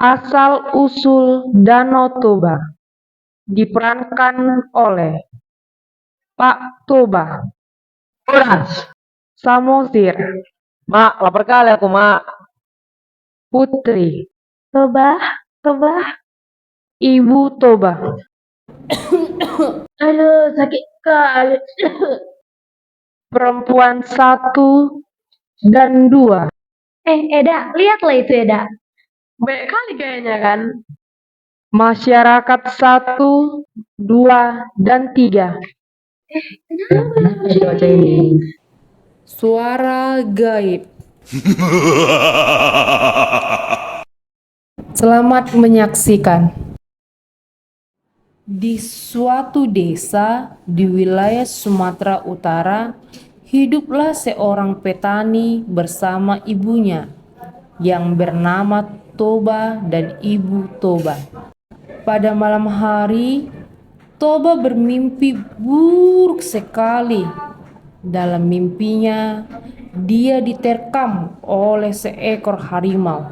Asal-usul Danau Toba diperankan oleh Pak Toba, Uras. Samosir, Mak, lapar kali aku, Mak. Putri, Toba, Toba. Ibu Toba, Aduh, sakit kali. perempuan 1 dan 2. Eda, lihatlah itu Eda. Baik kali kayaknya kan? Masyarakat 1, 2, dan 3. Kenapa? Suara gaib. Selamat menyaksikan. Di suatu desa di wilayah Sumatera Utara, hiduplah seorang petani bersama ibunya yang bernama Toba dan Ibu Toba. Pada malam hari, Toba bermimpi buruk sekali. Dalam mimpinya, dia diterkam oleh seekor harimau.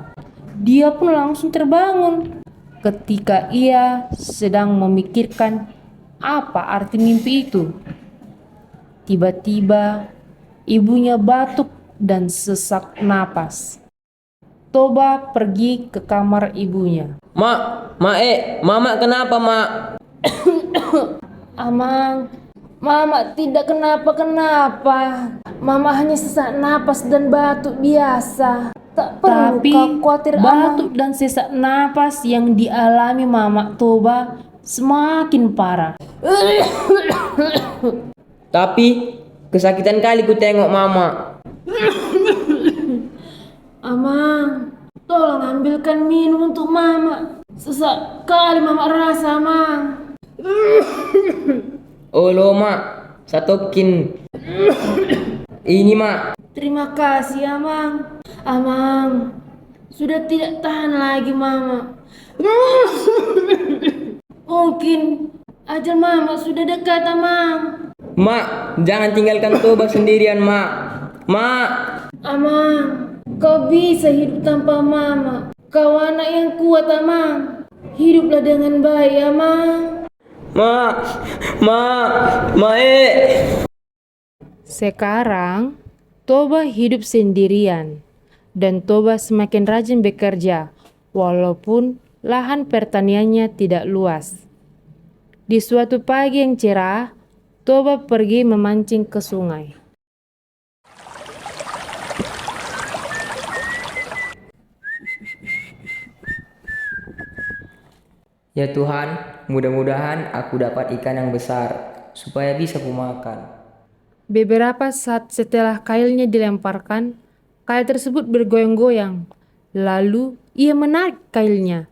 Dia pun langsung terbangun. Ketika ia sedang memikirkan apa arti mimpi itu, tiba-tiba ibunya batuk dan sesak napas. Toba pergi ke kamar ibunya. Mama kenapa, Mak? Amang, Mama tidak kenapa-kenapa. Mama hanya sesak napas dan batuk biasa. Tak perlu kau khawatir, batuk dan sesak napas yang dialami Mama Toba semakin parah. Tapi kesakitan kali ku tengok Mama. Amang, tolong ambilkan minum untuk Mama. Sesak kali Mama rasa, Amang. Oh lo, Mak. Satokin. Ini, Mak. Terima kasih, Amang. Amang, sudah tidak tahan lagi, Mama. Mungkin ajal Mama sudah dekat, Amang. Mak, jangan tinggalkan Toba sendirian, Mak. Mak. Amang, kau bisa hidup tanpa Mama. Kau anak yang kuat, Amang. Hiduplah dengan baik, Amang. Mae. Sekarang, Toba hidup sendirian. Dan Toba semakin rajin bekerja, walaupun lahan pertaniannya tidak luas. Di suatu pagi yang cerah, Toba pergi memancing ke sungai. Ya Tuhan, mudah-mudahan aku dapat ikan yang besar, supaya bisa kumakan. Beberapa saat setelah kailnya dilemparkan, kail tersebut bergoyang-goyang. Lalu ia menarik kailnya.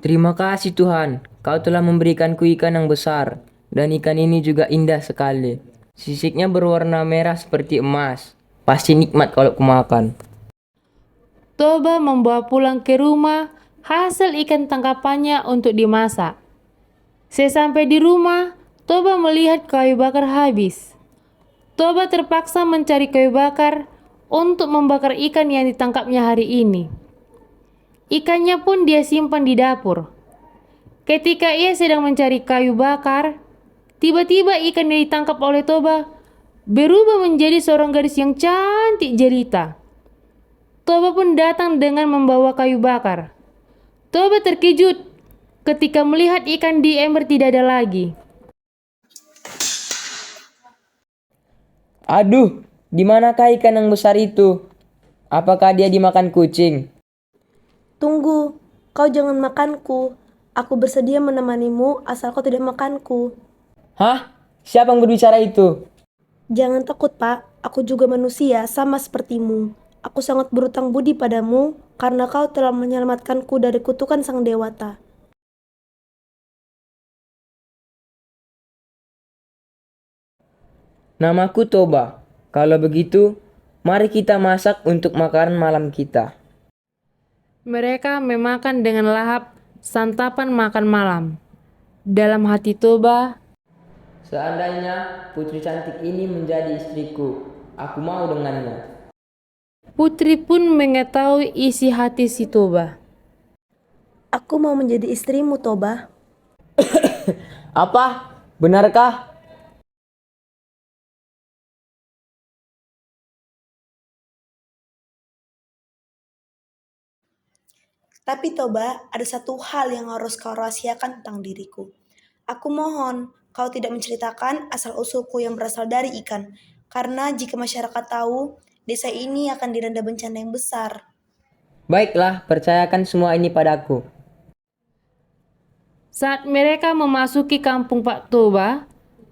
Terima kasih Tuhan, Kau telah memberikanku ikan yang besar, dan ikan ini juga indah sekali. Sisiknya berwarna merah seperti emas. Pasti nikmat kalau kumakan. Toba membawa pulang ke rumah hasil ikan tangkapannya untuk dimasak. Sesampai di rumah, Toba melihat kayu bakar habis. Toba terpaksa mencari kayu bakar untuk membakar ikan yang ditangkapnya hari ini. Ikannya pun dia simpan di dapur. Ketika ia sedang mencari kayu bakar, tiba-tiba ikan yang ditangkap oleh Toba berubah menjadi seorang gadis yang cantik jelita. Toba pun datang dengan membawa kayu bakar. Toba terkejut ketika melihat ikan di ember tidak ada lagi. Aduh, di manakah ikan yang besar itu? Apakah dia dimakan kucing? Tunggu, kau jangan makanku. Aku bersedia menemanimu asal kau tidak makanku. Hah? Siapa yang berbicara itu? Jangan takut, Pak. Aku juga manusia, sama sepertimu. Aku sangat berutang budi padamu karena kau telah menyelamatkanku dari kutukan sang dewata. Namaku Toba. Kalau begitu, mari kita masak untuk makanan malam kita. Mereka memakan dengan lahap santapan makan malam. Dalam hati Toba, Seandainya putri cantik ini menjadi istriku, aku mau dengannya. Putri pun mengetahui isi hati si Toba. Aku mau menjadi istrimu, Toba. Apa? Benarkah? Tapi Toba, ada satu hal yang harus kau rahasiakan tentang diriku. Aku mohon kau tidak menceritakan asal-usulku yang berasal dari ikan, karena jika masyarakat tahu, desa ini akan dilanda bencana yang besar. Baiklah, percayakan semua ini padaku. Saat mereka memasuki kampung Pak Toba,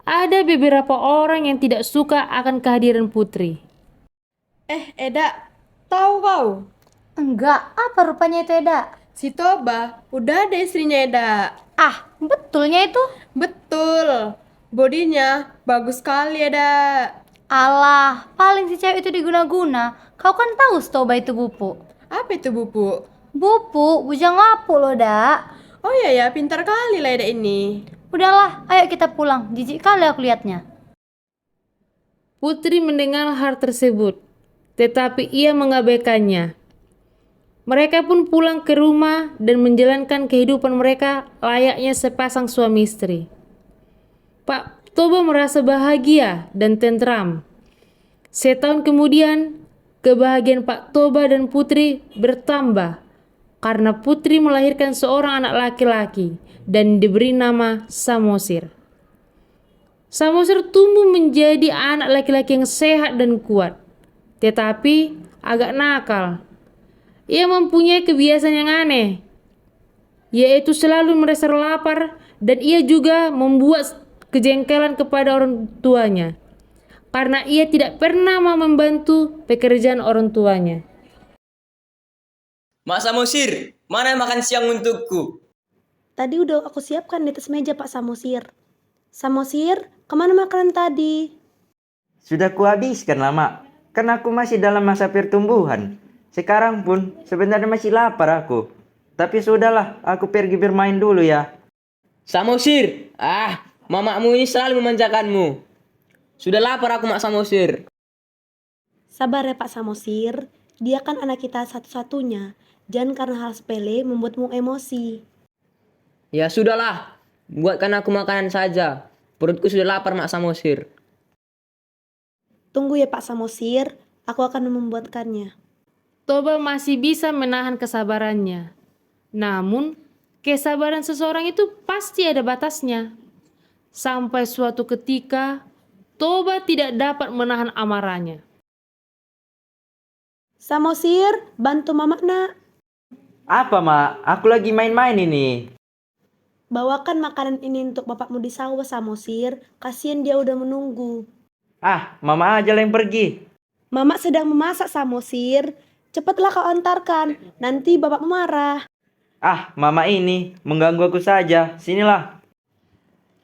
ada beberapa orang yang tidak suka akan kehadiran Putri. Eda, tahu kau? Enggak, apa rupanya itu Eda? Si Toba, udah ada istrinya Eda. Ah, betulnya itu? Betul, bodinya bagus sekali Eda. Alah, paling si cewek itu diguna-guna. Kau kan tahu Stoba itu bupu. Apa itu bubu? Bupu, bujang lapuk loh, Dak. Oh iya ya, pintar kali lah Eda ini. Udahlah, ayo kita pulang. Jijik kali aku lihatnya. Putri mendengar hal tersebut, tetapi ia mengabaikannya. Mereka pun pulang ke rumah dan menjalankan kehidupan mereka layaknya sepasang suami istri. Pak Toba merasa bahagia dan tentram. Setahun kemudian, kebahagiaan Pak Toba dan Putri bertambah karena Putri melahirkan seorang anak laki-laki dan diberi nama Samosir. Samosir tumbuh menjadi anak laki-laki yang sehat dan kuat, tetapi agak nakal. Ia mempunyai kebiasaan yang aneh, yaitu selalu merasa lapar, dan ia juga membuat kejengkelan kepada orang tuanya karena ia tidak pernah mau membantu pekerjaan orang tuanya. Mak Samosir, mana makan siang untukku? Tadi udah aku siapkan di atas meja, Pak Samosir. Samosir, kemana makanan tadi? Sudah kuhabiskan lama, kan aku masih dalam masa pertumbuhan. Sekarang pun sebenarnya masih lapar aku. Tapi sudahlah, aku pergi bermain dulu ya. Samosir, mamamu ini selalu memanjakanmu. Sudah lapar aku, Mak Samosir. Sabar ya Pak Samosir, dia kan anak kita satu-satunya. Jangan karena hal sepele membuatmu emosi. Ya sudahlah, buatkan aku makanan saja. Perutku sudah lapar, Mak Samosir. Tunggu ya Pak Samosir, aku akan membuatkannya. Toba masih bisa menahan kesabarannya. Namun, kesabaran seseorang itu pasti ada batasnya. Sampai suatu ketika, Toba tidak dapat menahan amarahnya. Samosir, bantu Mama nak. Apa mak? Aku lagi main-main ini. Bawakan makanan ini untuk bapakmu di sawah Samosir, kasihan dia udah menunggu. Mama aja lah yang pergi. Mama sedang memasak Samosir, cepatlah kau antarkan, nanti bapakmu marah. Mama ini mengganggu aku saja. Sinilah.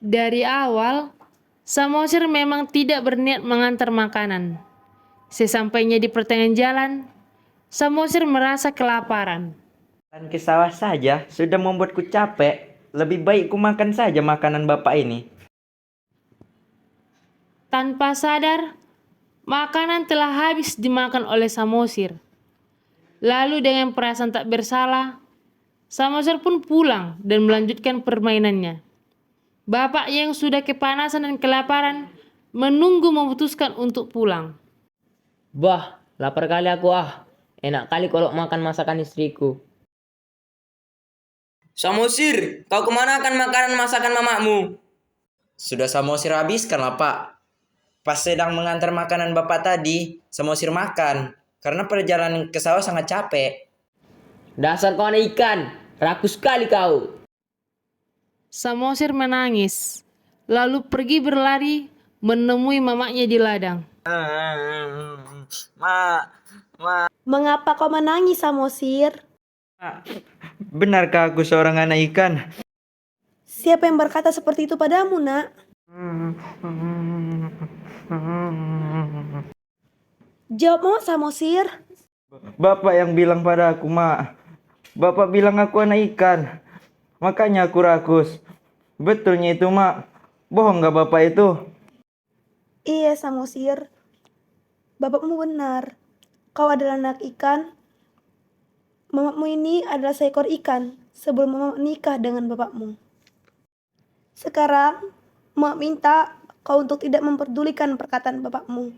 Dari awal, Samosir memang tidak berniat mengantar makanan. Sesampainya di pertengahan jalan, Samosir merasa kelaparan. Dan ke sawah saja sudah membuatku capek. Lebih baik ku makan saja makanan bapak ini. Tanpa sadar, makanan telah habis dimakan oleh Samosir. Lalu dengan perasaan tak bersalah, Samosir pun pulang dan melanjutkan permainannya. Bapak yang sudah kepanasan dan kelaparan menunggu memutuskan untuk pulang. Bah, lapar kali aku Enak kali kalau makan masakan istriku. Samosir, kau kemana akan makanan masakan mamamu? Sudah Samosir habiskan lah Pak. Pas sedang mengantar makanan Bapak tadi, Samosir makan. Karena perjalanan ke sawah sangat capek. Dasar kau anak ikan, rakus sekali kau. Samosir menangis, lalu pergi berlari menemui mamanya di ladang. Mengapa kau menangis Samosir? Benarkah aku seorang anak ikan? Siapa yang berkata seperti itu padamu nak? Jawab Mama Samosir. Bapak yang bilang pada aku, mak. Bapak bilang aku anak ikan. Makanya aku rakus. Betulnya itu, mak. Bohong gak bapak itu? Iya Samosir, bapakmu benar. Kau adalah anak ikan. Mamamu ini adalah seekor ikan. sebelum Mama menikah dengan bapakmu. Sekarang, Mama minta kau untuk tidak memperdulikan perkataan bapakmu.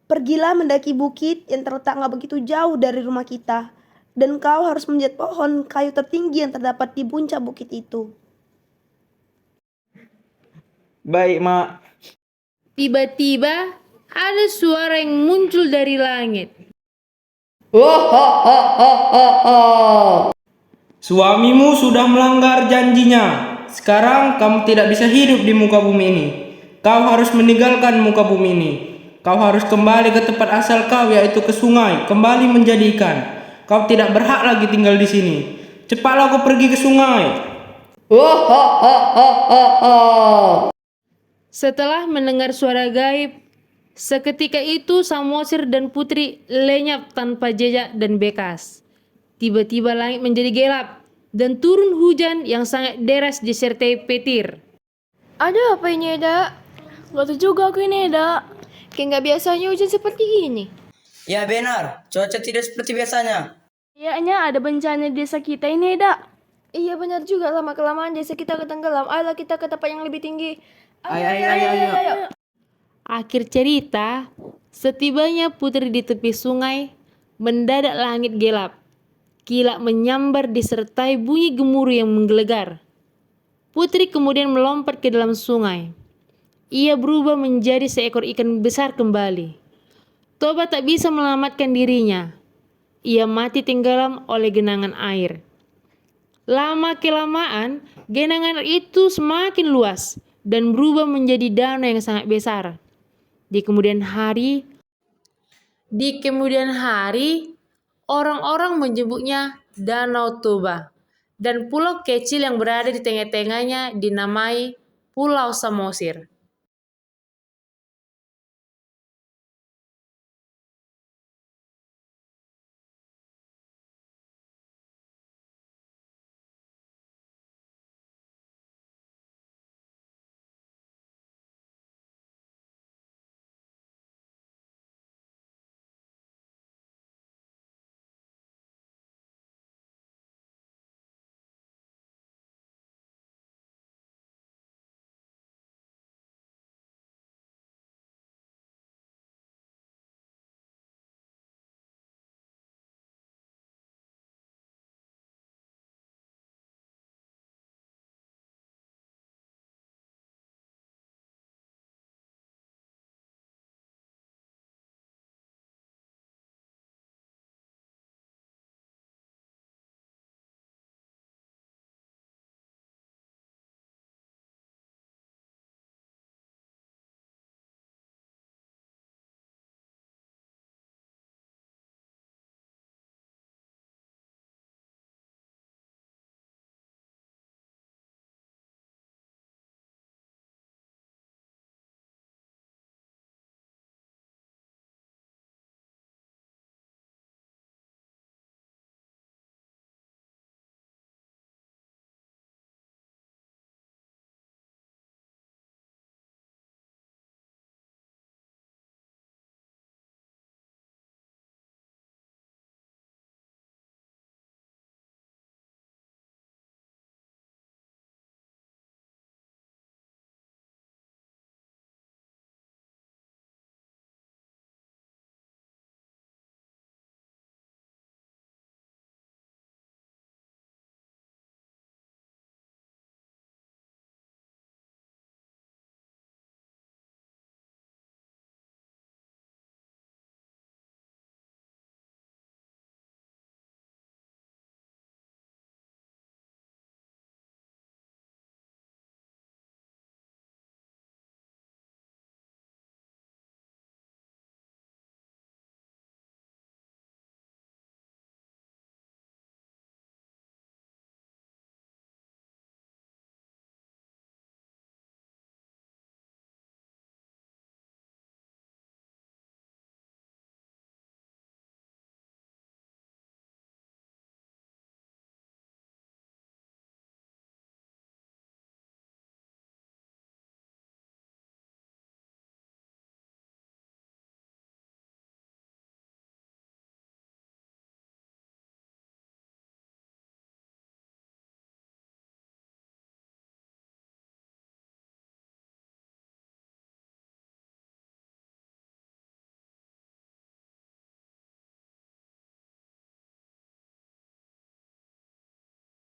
Pergilah mendaki bukit yang terletak gak begitu jauh dari rumah kita. Dan kau harus menjat pohon kayu tertinggi yang terdapat di puncak bukit itu. Baik, Mak. Tiba-tiba ada suara yang muncul dari langit. Suamimu sudah melanggar janjinya. Sekarang kamu tidak bisa hidup di muka bumi ini. Kau harus meninggalkan muka bumi ini. Kau harus kembali ke tempat asal kau, yaitu ke sungai, kembali menjadi ikan. Kau tidak berhak lagi tinggal di sini. Cepatlah kau pergi ke sungai. Setelah mendengar suara gaib, seketika itu Samosir dan Putri lenyap tanpa jejak dan bekas. Tiba-tiba langit menjadi gelap dan turun hujan yang sangat deras disertai petir. Ada apa ini, Eda? Gak tahu juga aku ini, Eda. Kayak gak biasanya hujan seperti ini. Ya benar, cuaca tidak seperti biasanya. Kayaknya ada bencana di desa kita ini, Eda. Iya benar juga, lama-kelamaan desa kita akan tenggelam. Ayolah kita ke tempat yang lebih tinggi. Ayo. Akhir cerita, setibanya Putri di tepi sungai, mendadak langit gelap. Kilat menyambar disertai bunyi gemuruh yang menggelegar. Putri kemudian melompat ke dalam sungai. Ia berubah menjadi seekor ikan besar kembali. Toba tak bisa menyelamatkan dirinya. Ia mati tenggelam oleh genangan air. Lama-kelamaan, genangan itu semakin luas dan berubah menjadi danau yang sangat besar. Di kemudian hari, orang-orang menyebutnya Danau Toba, dan pulau kecil yang berada di tengah-tengahnya dinamai Pulau Samosir.